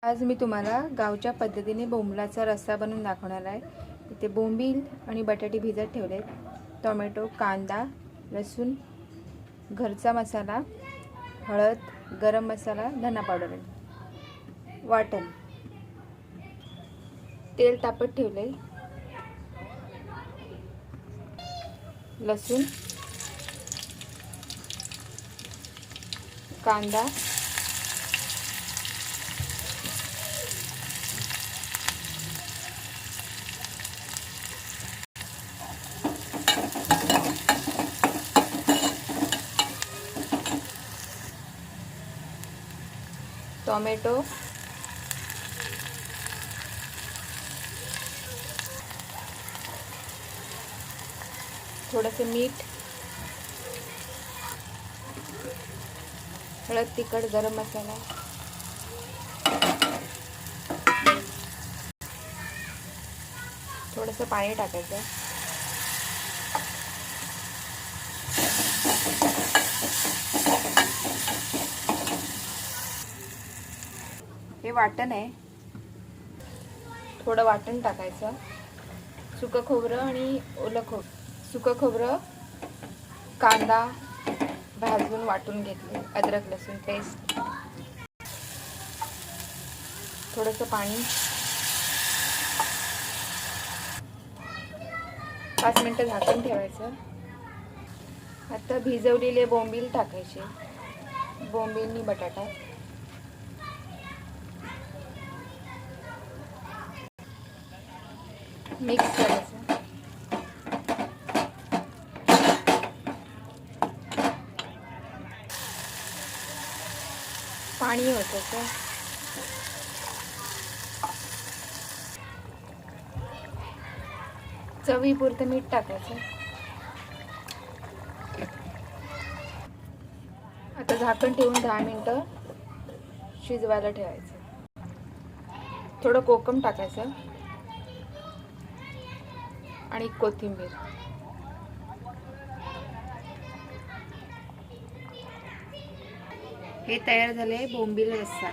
आज मी तुम्हाला गावच्या पद्धतीने बोंबलाचा रस्सा बनवून दाखवणार आहे। इथे बोंबील आणि बटाटे भिजत ठेवलेत, टोमॅटो, कांदा, लसूण, घरचा मसाला, हळद, गरम मसाला, धना पावडर, वाटण, तेल तापत ठेवले, लसूण, कांदा, टोमॅटो, थोडंसं मीठ, हळद, तिखट, गरम मसाला, थोडंसं पाणी टाकायचं। हे वाटण आहे, थोडं वाटण टाकायचं। सुकं खोबरं आणि ओलं सुकं खोबरं, कांदा भाजून वाटून घेतले, अद्रक लसूण पेस्ट, थोडंसं पाणी, 5 मिनिटं झाकून ठेवायचं। आता भिजवलेले बोंबील टाकायचे, बोंबील बटाटा, मिक्स करायचं। पाणी ओतायचं, चवीपुरतं मीठ टाकायचं। आता झाकण ठेवून 10 मिनिटं शिजवायला ठेवायचं। थोडं कोकम टाकायचं आणि कोथिंबीर। हे तयार झाले बोंबील रस्सा।